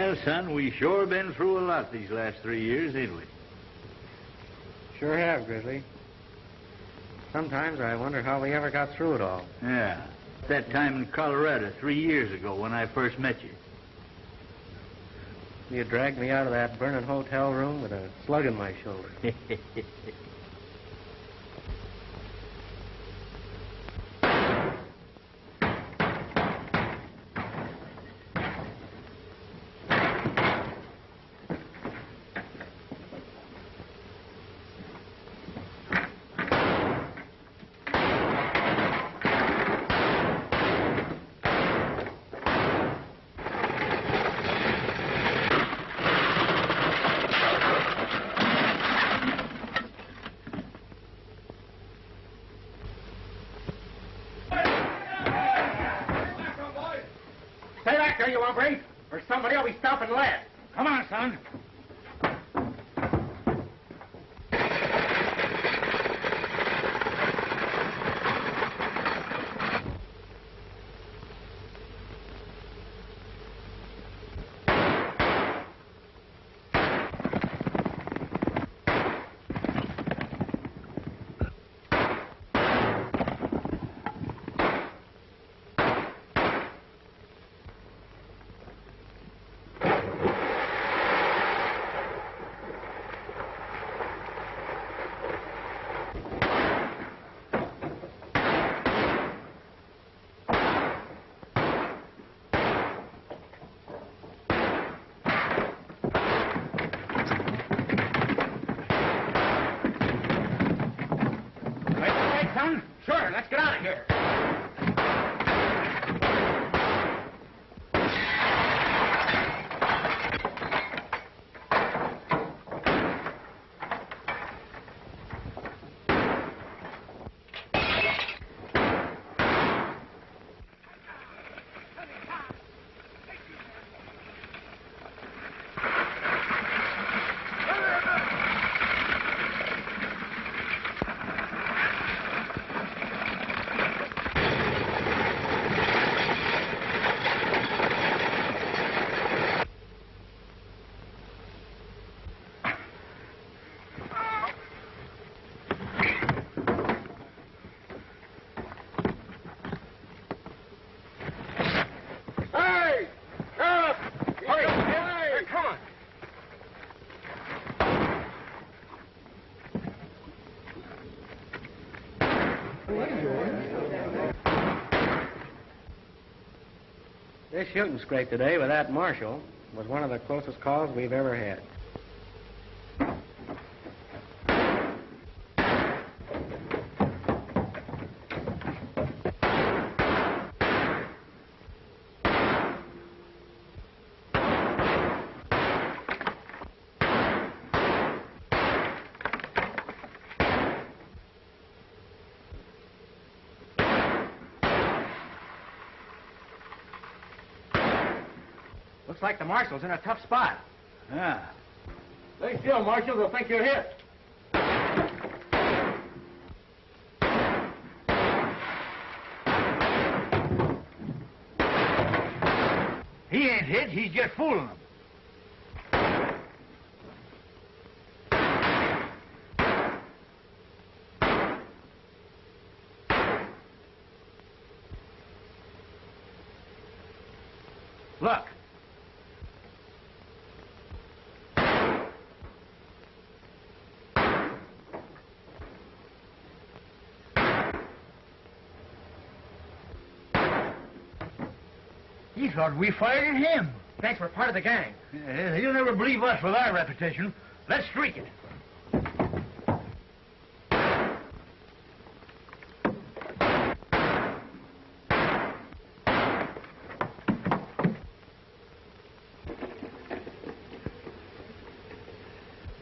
Well, son, we sure been through a lot these last 3 years, ain't we? Sure have, Grizzly. Sometimes I wonder how we ever got through it all. Yeah. That time in Colorado 3 years ago when I first met you. You dragged me out of that burning hotel room with a slug in my shoulder. You hombre, or somebody will be stopping last. Come on, son. Sure, let's get out of here. This shooting scrape today with that marshal was one of the closest calls we've ever had. Looks like the marshal's in a tough spot. Yeah. Stay still, Marshal. They'll think you're hit. He ain't hit. He's just fooling them. Look. He thought we fired at him. Thanks, we're part of the gang. He'll never believe us with our reputation. Let's streak it.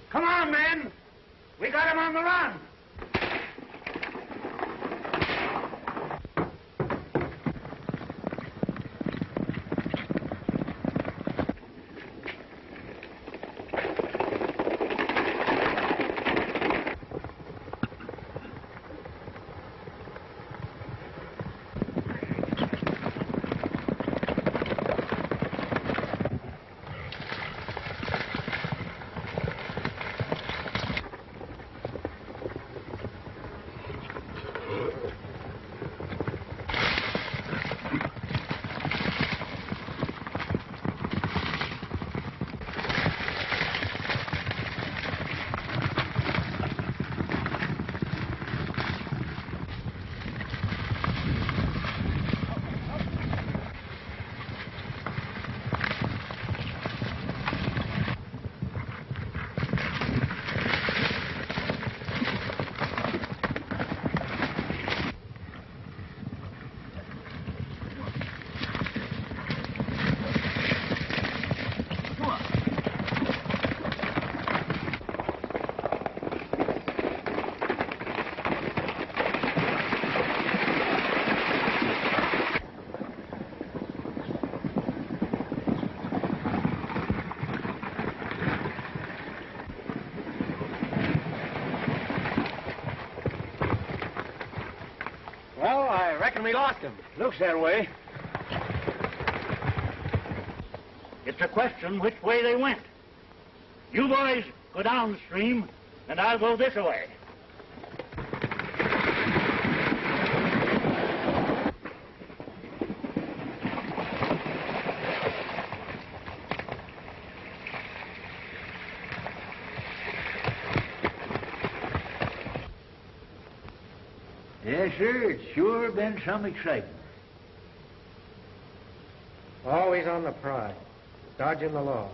Come on, men. We got him on the run. Reckon we lost him. Looks that way. It's a question which way they went. You boys go downstream, and I'll go this way. Yes, sir, it's sure been some excitement. Always on the prowl, dodging the law.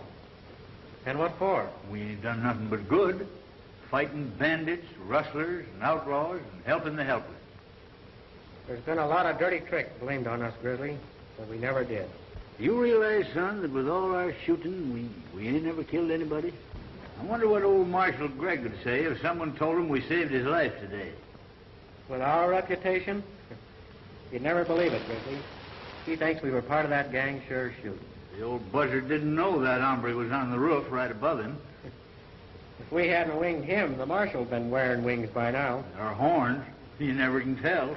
And what for? We ain't done nothing but good. Fighting bandits, rustlers, and outlaws, and helping the helpless. There's been a lot of dirty tricks blamed on us, Grizzly, but we never did. You realize, son, that with all our shooting, we ain't never killed anybody? I wonder what old Marshal Gregg would say if someone told him we saved his life today. With our reputation, you'd never believe it, Grizzly. He thinks we were part of that gang sure shoot. The old buzzard didn't know that hombre was on the roof right above him. If we hadn't winged him, the marshal'd been wearing wings by now. Our horns, you never can tell.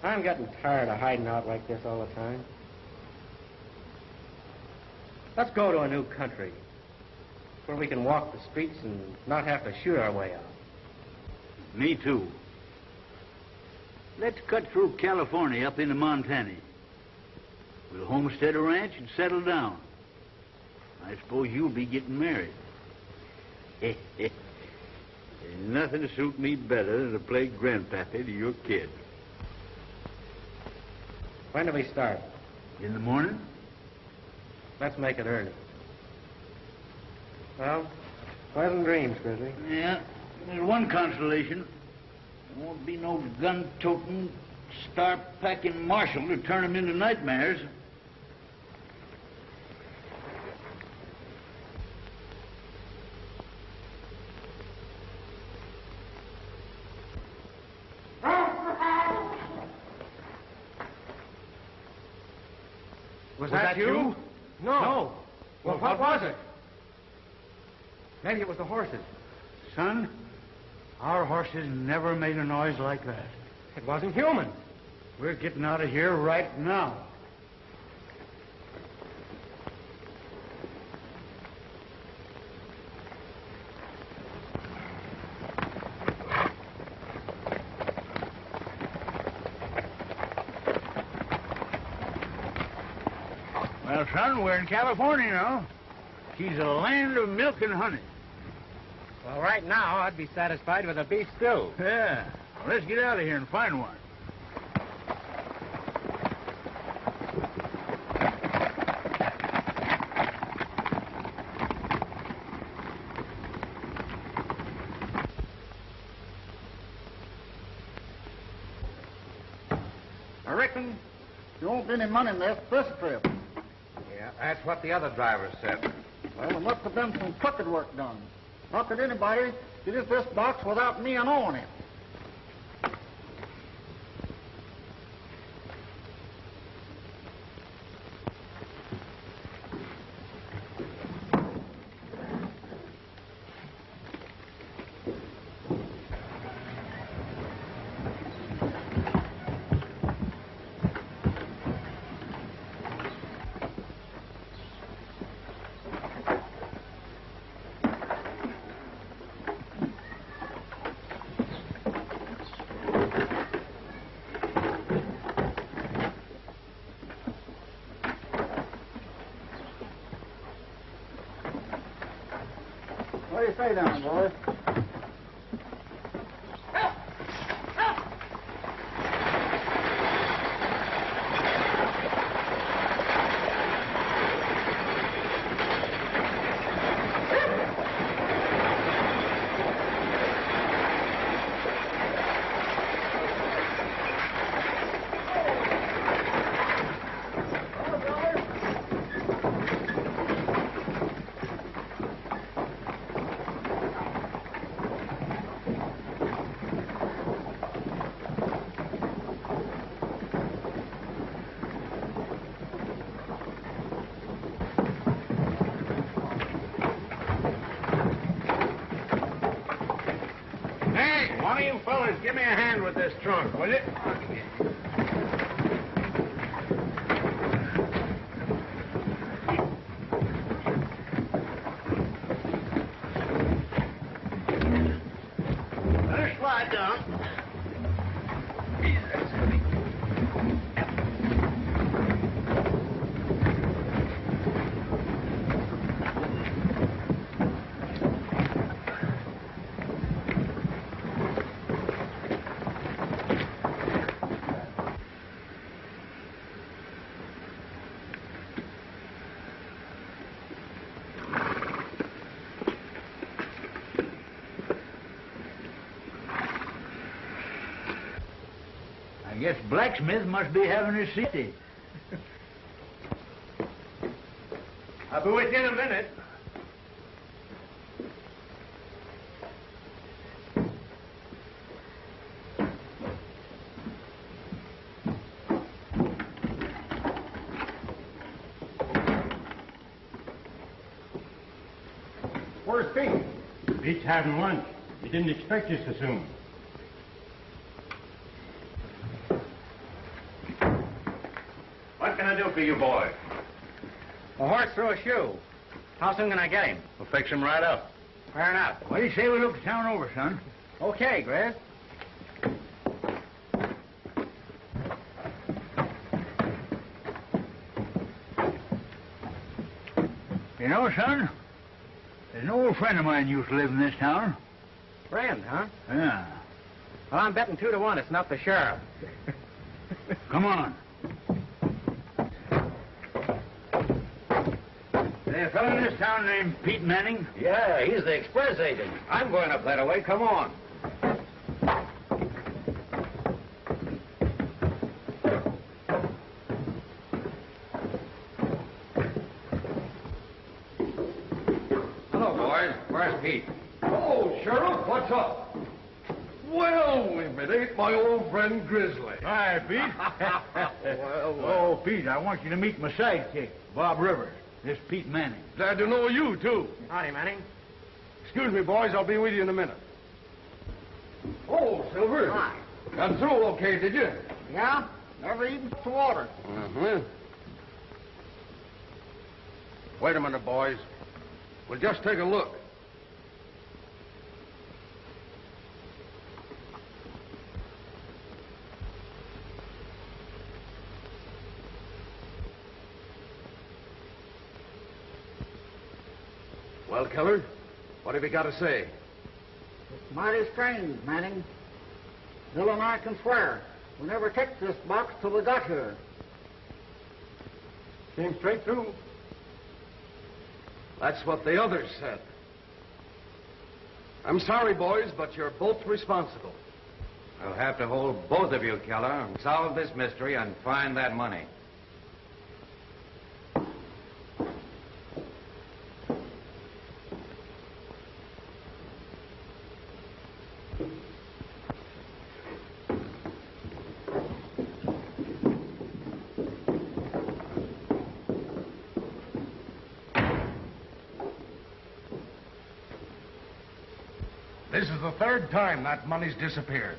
I'm getting tired of hiding out like this all the time. Let's go to a new country where we can walk the streets and not have to shoot our way out. Me too. Let's cut through California up into Montana. We'll homestead a ranch and settle down. I suppose you'll be getting married. There's nothing to suit me better than to play grandpappy to your kid. When do we start? In the morning? Let's make it early. Well, pleasant dreams, Grizzly. Yeah, there's one consolation. There won't be no gun-toting, star-packing marshal to turn them into nightmares. Was that you? No. Well, what was it? Maybe it was the horses. Son, our horses never made a noise like that. It wasn't human. We're getting out of here right now. Well, son, we're in California now. She's a land of milk and honey. Well, right now, I'd be satisfied with a beef stew. Yeah. Well, let's get out of here and find one. I reckon there won't be any money left this trip. Yeah, that's what the other drivers said. Well, there must have been some crooked work done. Not that anybody could use this box without me knowing it. What do you say down, boys? fellas, give me a hand with this trunk, will you? Let her slide down. I guess blacksmith must be having his city. I'll be with you in a minute. Where's Pete? Pete's having lunch. He didn't expect you so soon. What can I do for you boys? A horse through a shoe. How soon can I get him? We'll fix him right up. Fair enough. What do you say we look the town over, son? Okay, Grizz. You know, son, there's an old friend of mine used to live in this town. Friend, huh? Yeah. Well, I'm betting 2 to 1 it's not the sheriff. Come on. There's a fellow in this town named Pete Manning. Yeah, he's the express agent. I'm going up that way. Come on. Hello, boys. Where's Pete? Oh, Sheriff, what's up? Well, if it ain't my old friend Grizzly. Hi, Pete. Oh, Pete, I want you to meet my sidekick, Bob Rivers. This Pete Manning. Glad to know you, too. Howdy, Manning. Excuse me, boys. I'll be with you in a minute. Oh, Silver. Hi. Got through okay, did you? Yeah? Never even to water. Uh-huh. Wait a minute, boys. We'll just take a look. Well, Keller, what have you got to say? It's mighty strange, Manning. Bill and I can swear. We never took this box till we got here. Came straight through. That's what the others said. I'm sorry, boys, but you're both responsible. I'll have to hold both of you, Keller, and solve this mystery and find that money. This is the third time that money's disappeared.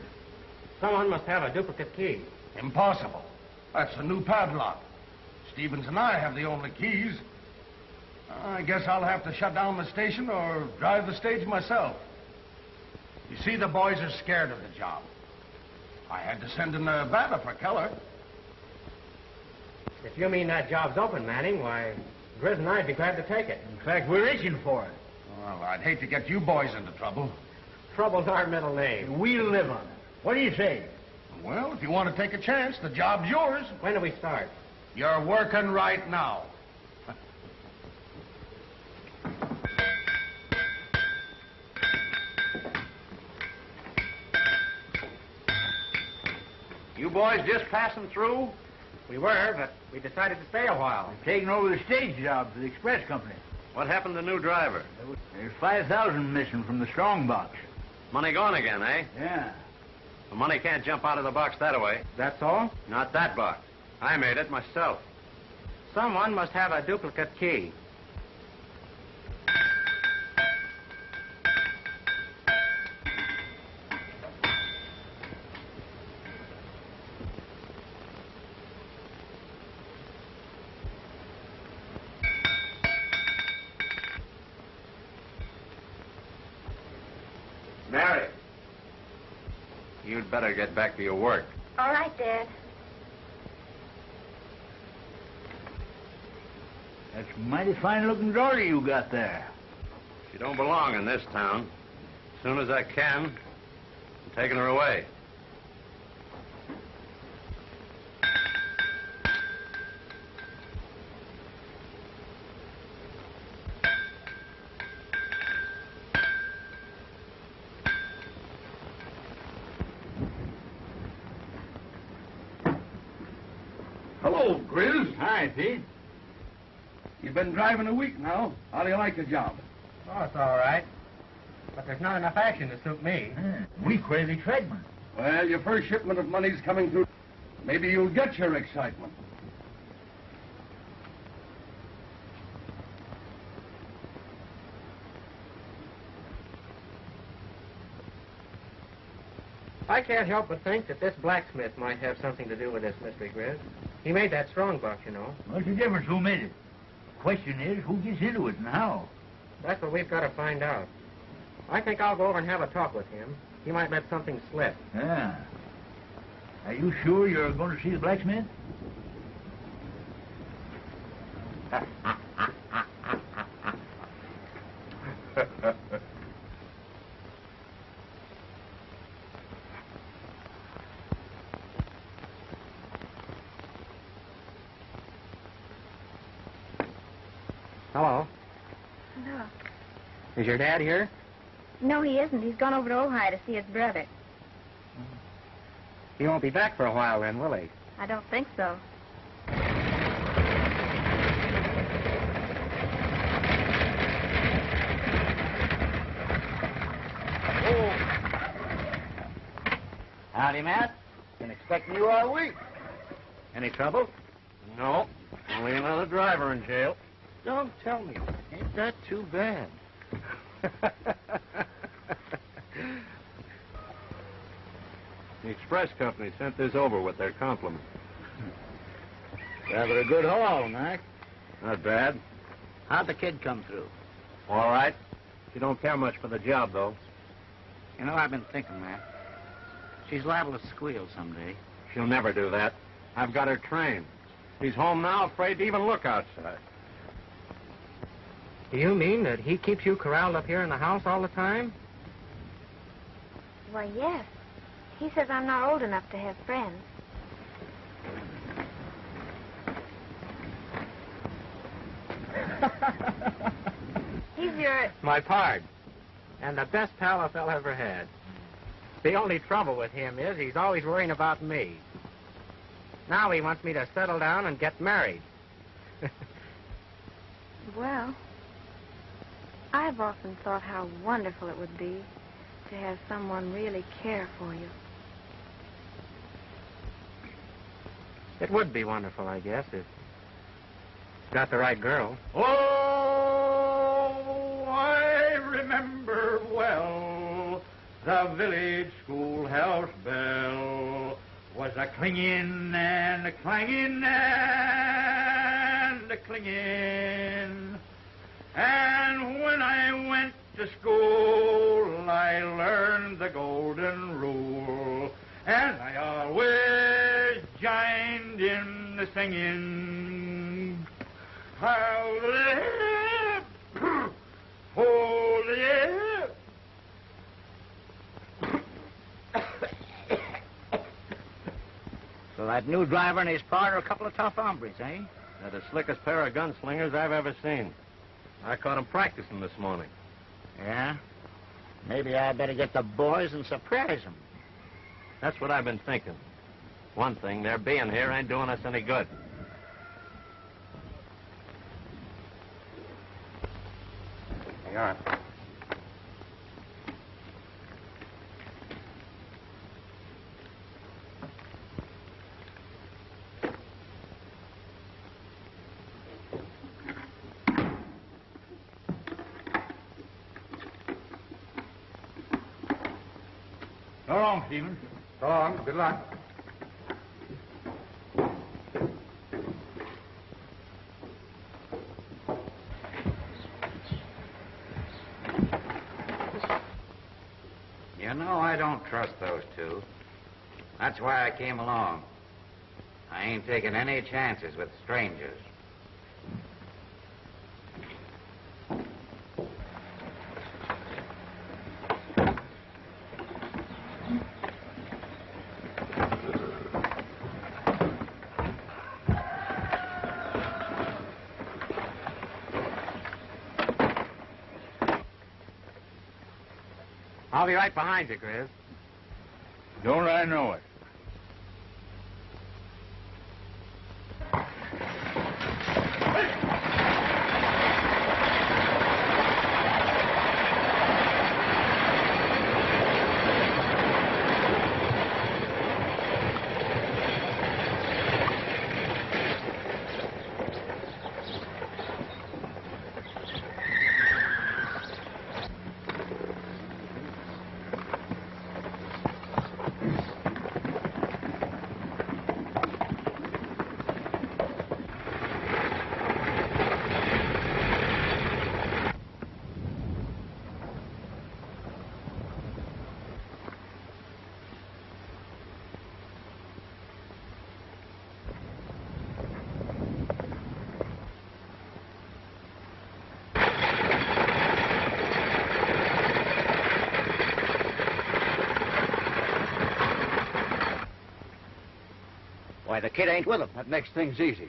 Someone must have a duplicate key. Impossible. That's a new padlock. Stevens and I have the only keys. I guess I'll have to shut down the station or drive the stage myself. You see, the boys are scared of the job. I had to send in Nevada for Keller. If you mean that job's open, Manning, why, Grizz and I'd be glad to take it. In fact, we're itching for it. Well, I'd hate to get you boys into trouble. Trouble's our middle name. We'll live on it. What do you say? Well, if you want to take a chance, the job's yours. When do we start? You're working right now. You boys just passing through? We were, but we decided to stay a while. We're taking over the stage job for the express company. What happened to the new driver? There's 5,000 missing from the strong box. Money gone again, eh? Yeah. The money can't jump out of the box that way. That's all? Not that box. I made it myself. Someone must have a duplicate key. Mary, you'd better get back to your work. All right, Dad. That's a mighty fine-looking daughter you got there. She don't belong in this town. As soon as I can, I'm taking her away. Hello, Grizz. Hi, Pete. You've been driving a week now. How do you like the job? Oh, it's all right. But there's not enough action to suit me. We crave excitement. Well, your first shipment of money's coming through. Maybe you'll get your excitement. I can't help but think that this blacksmith might have something to do with this mystery, Grizz. He made that strong box, you know. What's the difference? Who made it? The question is, who gets into it and how? That's what we've got to find out. I think I'll go over and have a talk with him. He might let something slip. Yeah. Are you sure you're going to see the blacksmith? Hello. No. Is your dad here? No, he isn't. He's gone over to Ojai to see his brother. He won't be back for a while then, will he? I don't think so. Howdy, Matt. Been expecting you all week. Any trouble? No, only another driver in jail. Don't tell me. Ain't that too bad? The express company sent this over with their compliments. Rather a good haul, Mac. Not bad. How'd the kid come through? All right. She don't care much for the job, though. You know, I've been thinking, Matt. She's liable to squeal someday. She'll never do that. I've got her trained. She's home now, afraid to even look outside. Do you mean that he keeps you corralled up here in the house all the time? Why, yes. He says I'm not old enough to have friends. He's your... My pard. And the best pal a fella ever had. The only trouble with him is he's always worrying about me. Now he wants me to settle down and get married. Well, I've often thought how wonderful it would be to have someone really care for you. It would be wonderful, I guess, if got the right girl. Oh, I remember well the village schoolhouse bell was a clinging and a clanging and a clinging. And when I went to school, I learned the golden rule, and I always joined in the singing. Hold it. So that new driver and his partner are a couple of tough hombres, eh? They're the slickest pair of gunslingers I've ever seen. I caught them practicing this morning. Yeah? Maybe I better get the boys and surprise them. That's what I've been thinking. One thing, their being here ain't doing us any good. They are. So long, Stephen. So long. Good luck. You know, I don't trust those two. That's why I came along. I ain't taking any chances with strangers. I'll be right behind you, Grizz. Don't I know it? Why, the kid ain't with him. That makes things easy.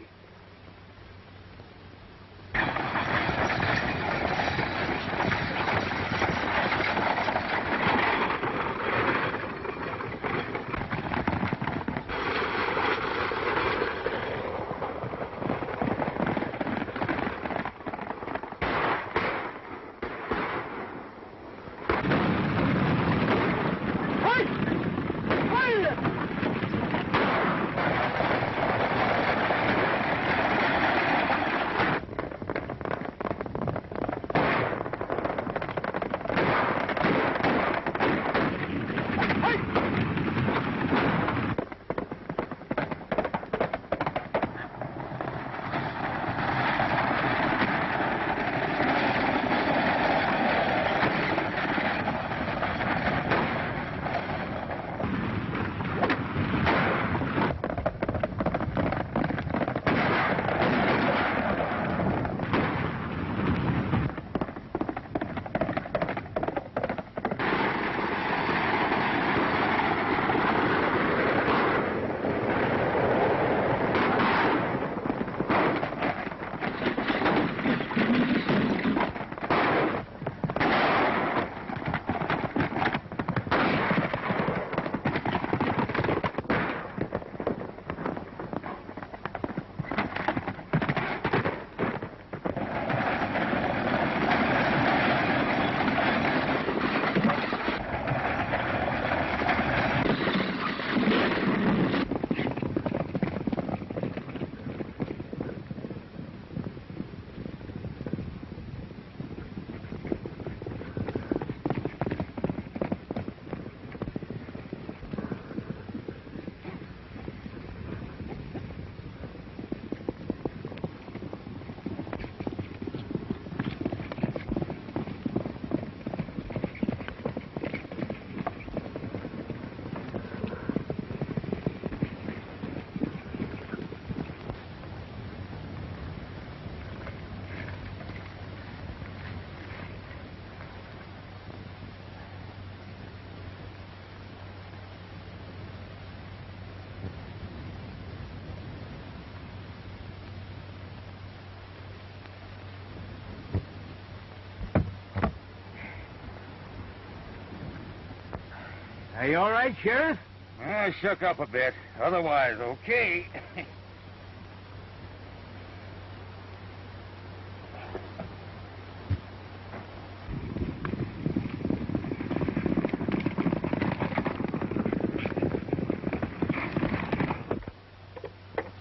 Are you all right, Sheriff? I shook up a bit. Otherwise, okay.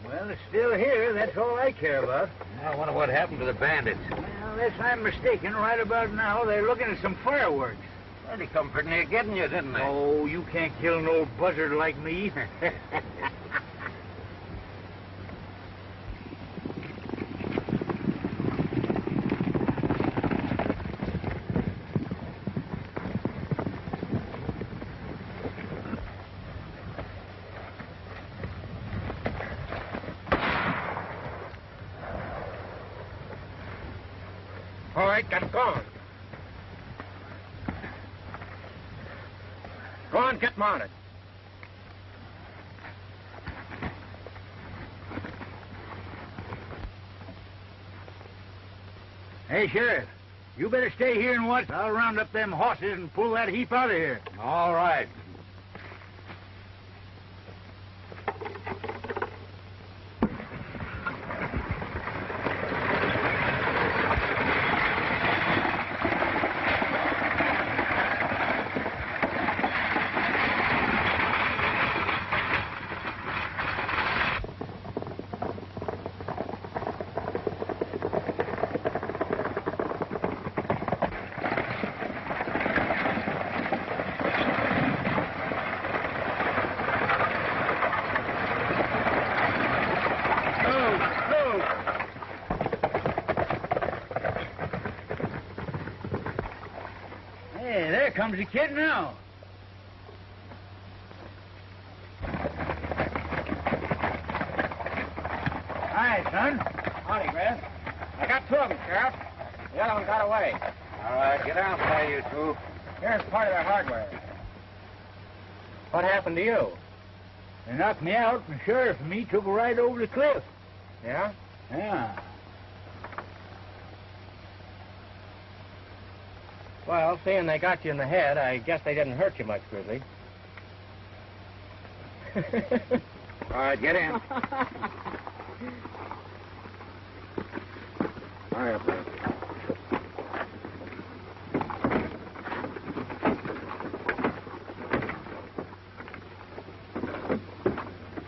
Well, it's still here. That's all I care about. I wonder what happened to the bandits. Well, unless I'm mistaken, right about now, they're looking at some fireworks. Well, they come pretty near getting you, didn't they? Oh, you can't kill an old buzzard like me. right, get going. Go on, get mounted. Hey, Sheriff, you better stay here and watch. I'll round up them horses and pull that heap out of here. All right. Hey, there comes the kid now. Hi, son. Howdy, Grizz. I got two of them, Sheriff. The other one got away. All right, get out there, you two. Here's part of their hardware. What happened to you? They knocked me out, and the sheriff and me took a ride over the cliff. Yeah? Yeah. Well, seeing they got you in the head, I guess they didn't hurt you much, Grizzly. All right, get in. Hurry up, man.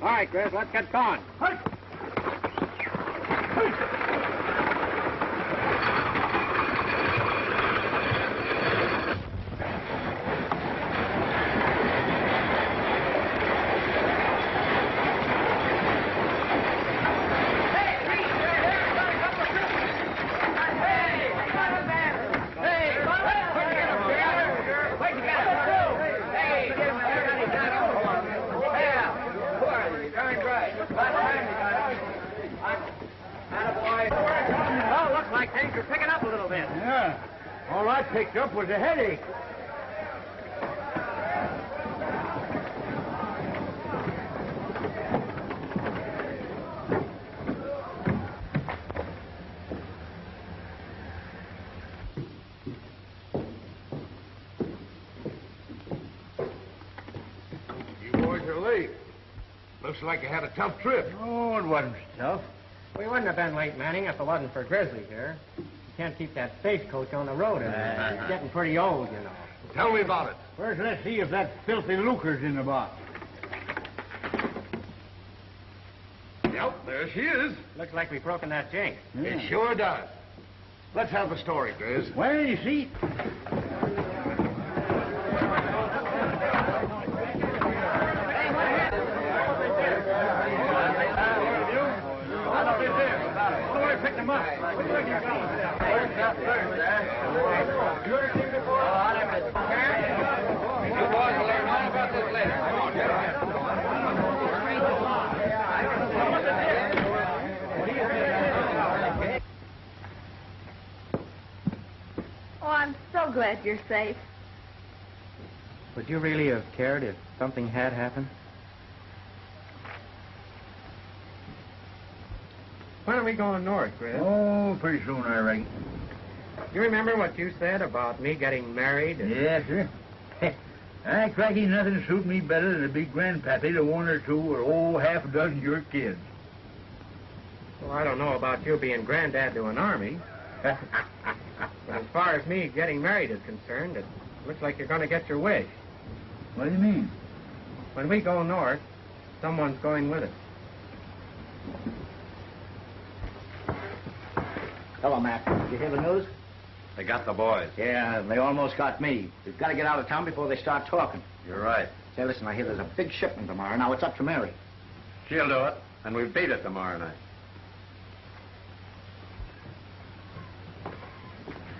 All right, Grizz, let's get going. Oh, looks like things are picking up a little bit. Yeah. All I picked up was a headache. You boys are late. Looks like you had a tough trip. Oh, it wasn't tough. We wouldn't have been late, Manning, if it wasn't for Grizzly here. You can't keep that stagecoach on the road anymore. It's getting pretty old, you know. Tell me about it. First, let's see if that filthy lucre's in the box. Yep, there she is. Looks like we've broken that jinx. It sure does. Let's have the story, Grizz. Well, you see, pick them up. You boys will learn all about this later. Come on, get on. Oh, I'm so glad you're safe. Would you really have cared if something had happened? When are we going north, Grizz? Oh, pretty soon, I reckon. You remember what you said about me getting married? Yes, sir. Cracky, nothing suit me better than to be grandpappy to one or two or, half a dozen of your kids. Well, I don't know about you being granddad to an army. But as far as me getting married is concerned, it looks like you're going to get your wish. What do you mean? When we go north, someone's going with us. Hello, Mac. Did you hear the news? They got the boys. Yeah, they almost got me. We've got to get out of town before they start talking. You're right. Say, listen, I hear there's a big shipment tomorrow. Now, it's up to Mary. She'll do it, and we beat it tomorrow night.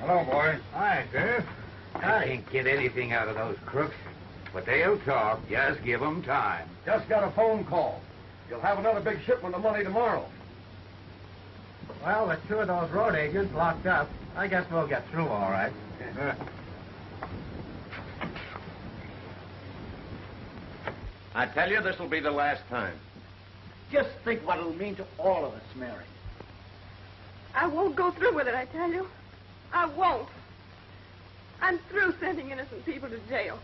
Hello, boys. Hi, Sheriff. I can't get anything out of those crooks, but they'll talk. Just give them time. Just got a phone call. You'll have another big shipment of money tomorrow. Well, with two of those road agents locked up, I guess we'll get through all right. I tell you, this will be the last time. Just think what it'll mean to all of us, Mary. I won't go through with it, I tell you. I won't. I'm through sending innocent people to jail.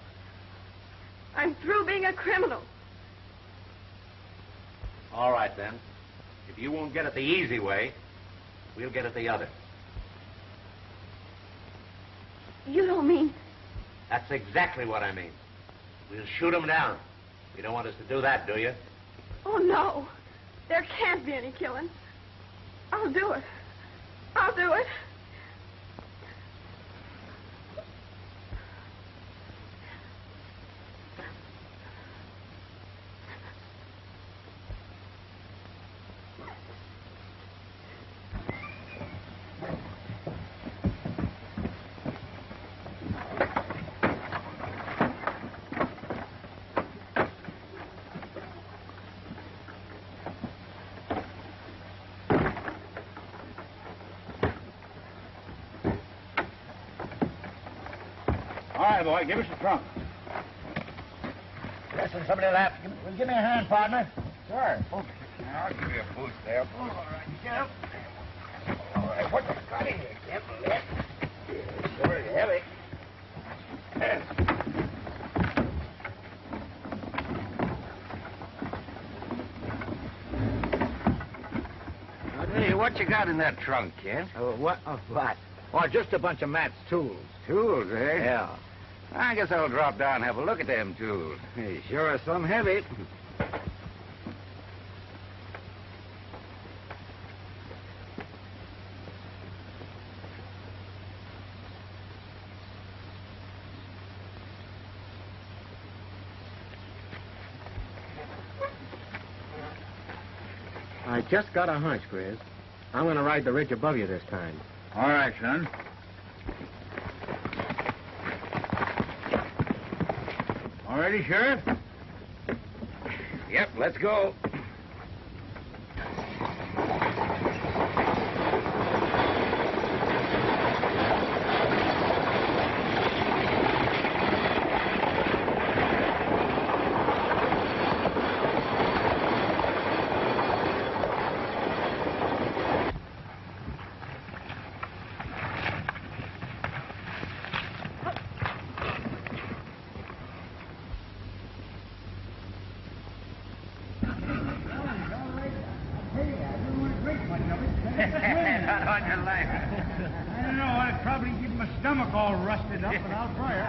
I'm through being a criminal. All right, then. If you won't get it the easy way, we'll get it the other. You don't mean... That's exactly what I mean. We'll shoot him down. You don't want us to do that, do you? Oh, no. There can't be any killing. I'll do it. I'll do it. All right, boy, give us the trunk. Listen, somebody laugh. Give me a hand, partner. Sure. Okay. I'll give you a boost there. All right, get up. All right, what you got in here? Careful, left. It's very heavy. Hey, what you got in that trunk, kid? What? Oh, just a bunch of Matt's tools. Tools, eh? Yeah. I guess I'll drop down and have a look at them tools. Hey, sure are some heavy. I just got a hunch, Grizz. I'm going to ride the ridge above you this time. All right, son. All ready, Sheriff? Yep, let's go. Not on your life. I don't know. I'd probably give my stomach all rusted up, but I'll try it.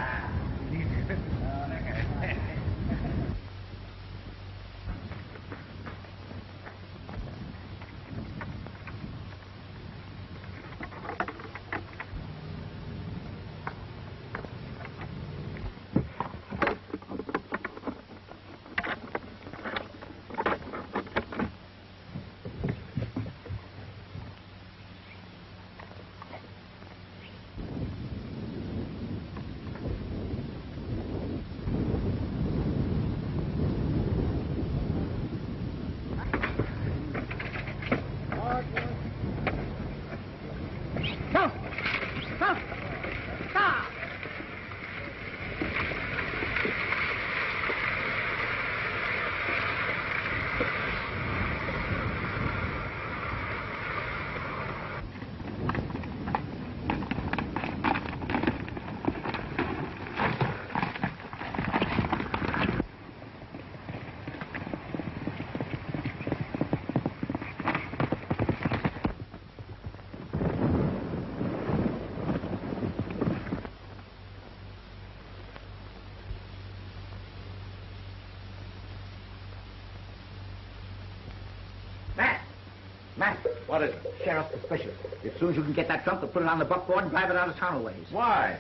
Matt, What is it? Sheriff's suspicious. As soon as you can get that trunk, to put it on the buckboard and drive it out of town a ways. Why?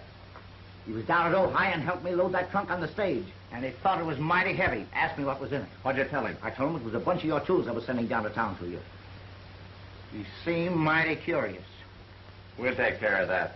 He was down at Ohio and helped me load that trunk on the stage. And he thought it was mighty heavy. Asked me what was in it. What'd you tell him? I told him it was a bunch of your tools I was sending down to town to you. He seemed mighty curious. We'll take care of that.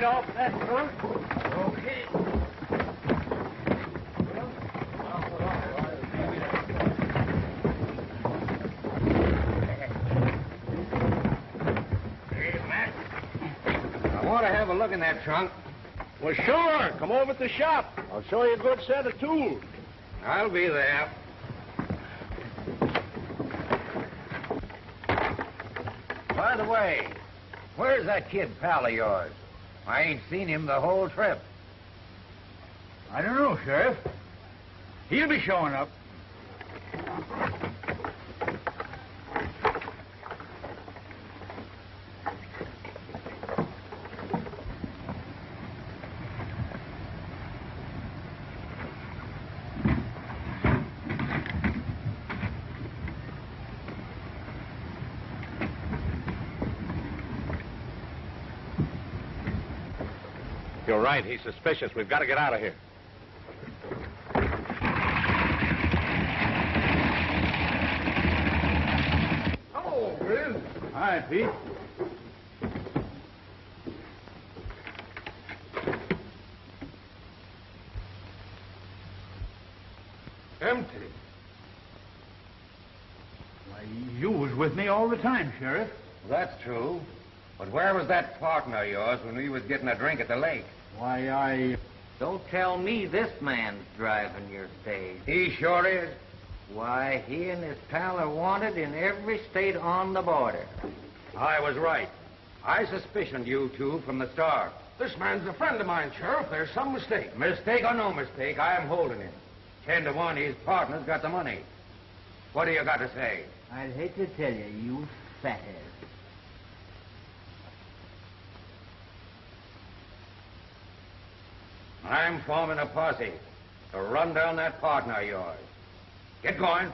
right off that trunk. Okay. Hey, Matt. I want to have a look in that trunk. Well, sure. Come over to the shop. I'll show you a good set of tools. I'll be there. By the way, where's that kid pal of yours? I ain't seen him the whole trip. I don't know, Sheriff. He'll be showing up. You're right. He's suspicious. We've got to get out of here. Oh, Grizz. Hi, Pete. Empty. Why, you was with me all the time, Sheriff. That's true. But where was that partner of yours when we was getting a drink at the lake? Why, Don't tell me this man's driving your stage. He sure is. Why, he and his pal are wanted in every state on the border. I was right. I suspicioned you two from the start. This man's a friend of mine, Sheriff. There's some mistake. Mistake or no mistake, I am holding him. 10 to 1, his partner's got the money. What do you got to say? I'd hate to tell you, you fathead. I'm forming a posse to run down that partner of yours. Get going.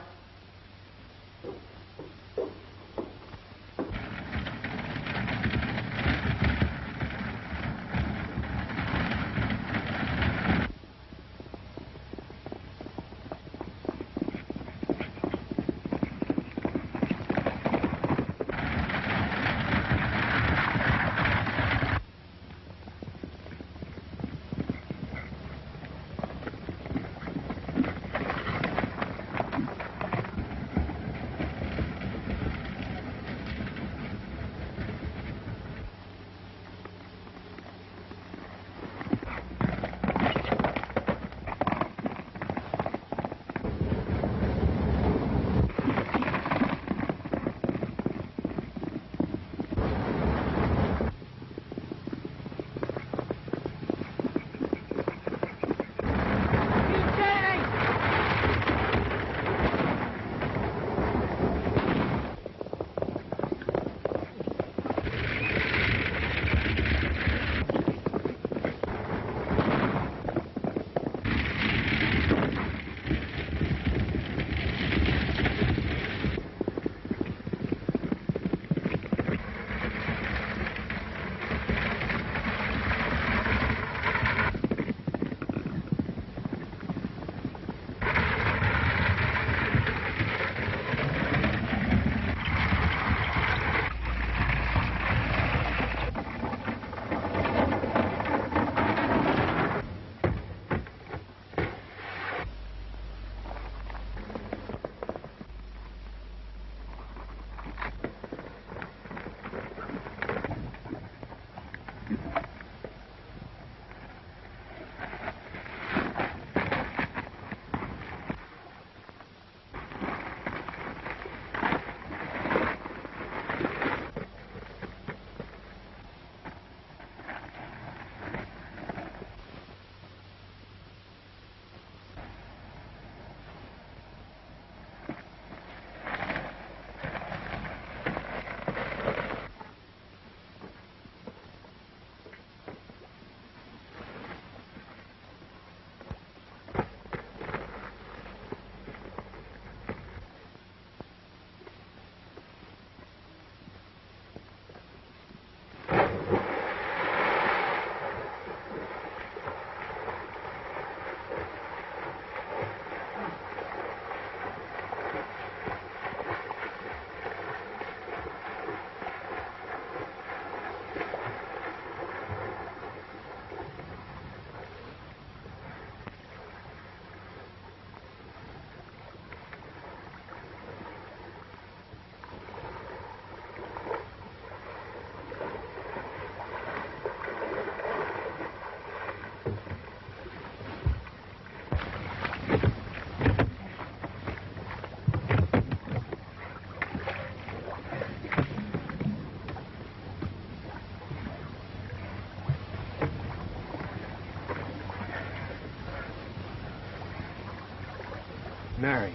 Mary.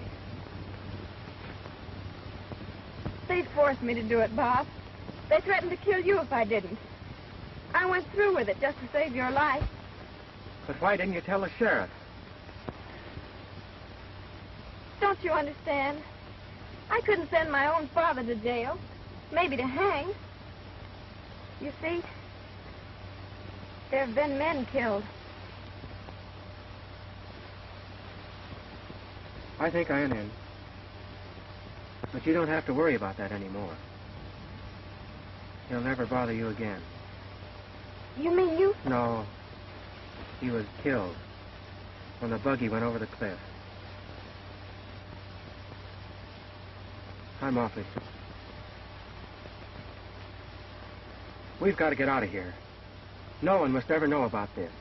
They forced me to do it, Bob. They threatened to kill you if I didn't. I went through with it just to save your life. But why didn't you tell the sheriff? Don't you understand? I couldn't send my own father to jail. Maybe to hang. You see, there have been men killed. I think I'm in. But you don't have to worry about that anymore. He'll never bother you again. You mean you? No. He was killed when the buggy went over the cliff. I'm awfully sorry. We've got to get out of here. No one must ever know about this.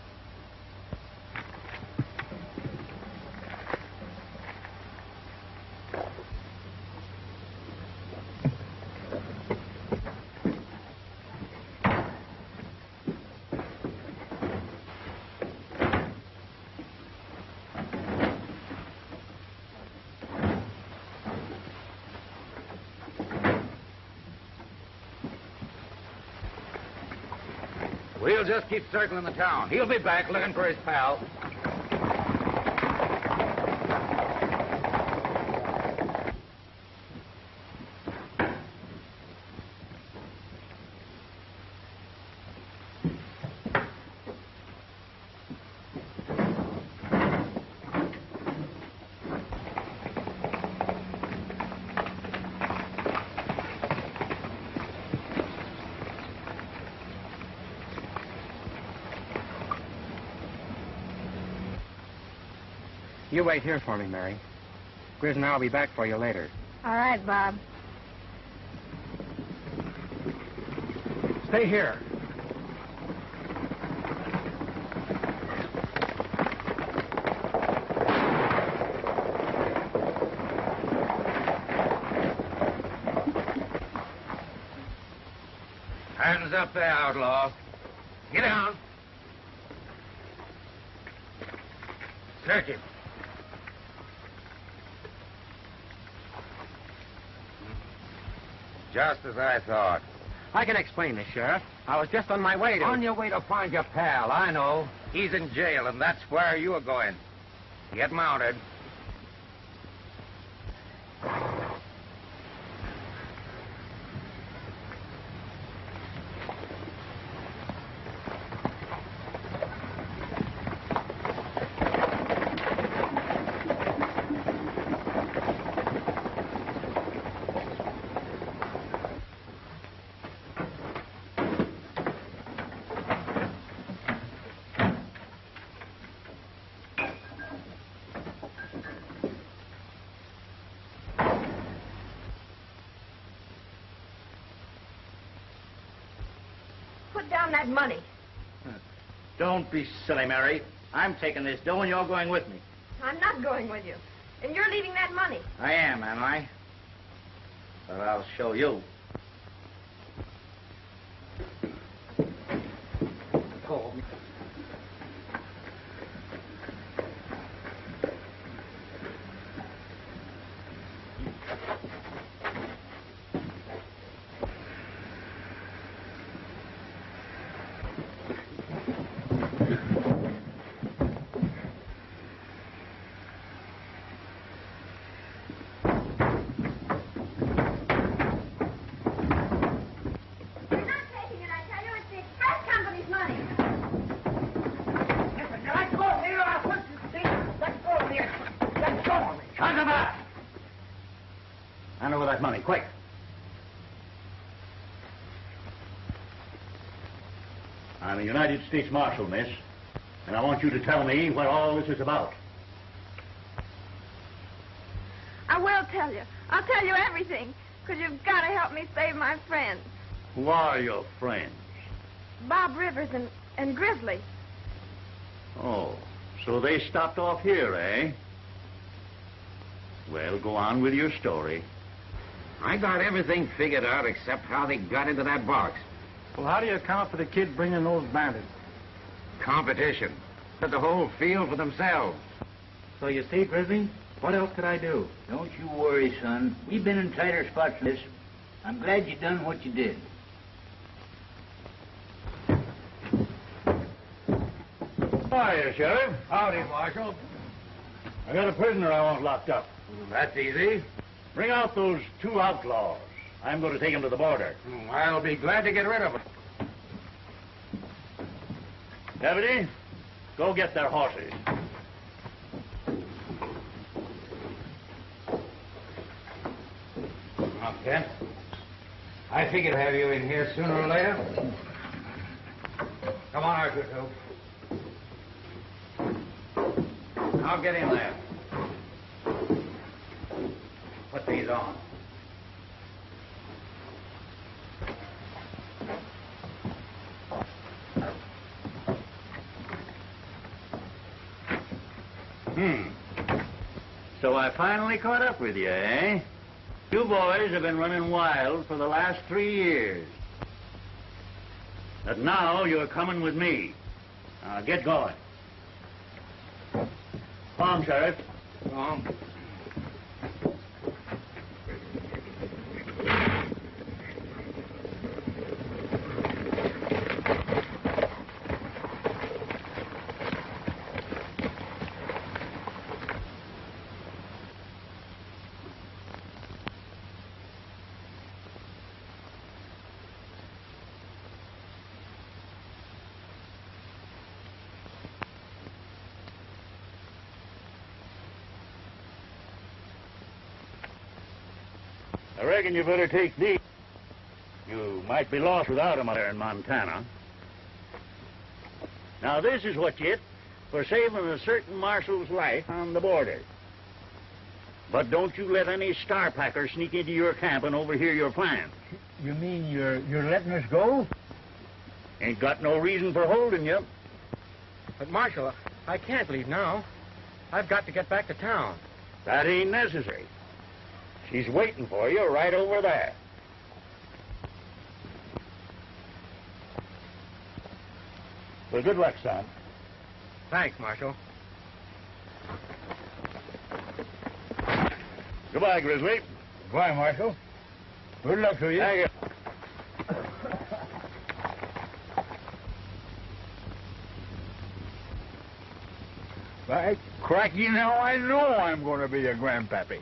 We'll just keep circling the town. He'll be back looking for his pal. You wait here for me, Mary. Grizz and I'll be back for you later. All right, Bob. Stay here. Hands up there, outlaw. Get down. Search him. Just as I thought. I can explain this, Sheriff. I was just on my way to... On your way to find your pal, I know. He's in jail, and that's where you are going. Get mounted. Put down that money. Don't be silly, Mary. I'm taking this dough and you're going with me. I'm not going with you. And you're leaving that money. I am I? But I'll show you. Oh. Hand over that money, quick. I'm a United States Marshal, miss, and I want you to tell me what all this is about. I will tell you. I'll tell you everything, because you've got to help me save my friends. Who are your friends? Bob Rivers and Grizzly. Oh, so they stopped off here, eh? Well, go on with your story. I got everything figured out except how they got into that box. Well, how do you account for the kid bringing those bandits? Competition. Had the whole field for themselves. So you see, Grizzly, What else could I do? Don't you worry, son. We've been in tighter spots than this. I'm glad you done what you did. Hiya, Sheriff. Howdy, Marshal. I got a prisoner I want locked up. That's easy. Bring out those 2 outlaws. I'm going to take them to the border. I'll be glad to get rid of them. Deputy, go get their horses. Now, Kent, I figured to have you in here sooner or later. Come on, Arthur, too. I'll get in there. Put these on. So I finally caught up with you, eh? You boys have been running wild for the last 3 years. But now you're coming with me. Now get going. Come on, Sheriff. Go on. I reckon you better take these. You might be lost without them out there in Montana. Now, this is what you get for saving a certain marshal's life on the border. But don't you let any star packer sneak into your camp and overhear your plans. You mean you're letting us go? Ain't got no reason for holding you. But, Marshal, I can't leave now. I've got to get back to town. That ain't necessary. She's waiting for you right over there. Well, good luck, son. Thanks, Marshal. Goodbye, Grizzly. Goodbye, Marshal. Good luck to you. Thank you. By cracky, now I know I'm going to be a grandpappy.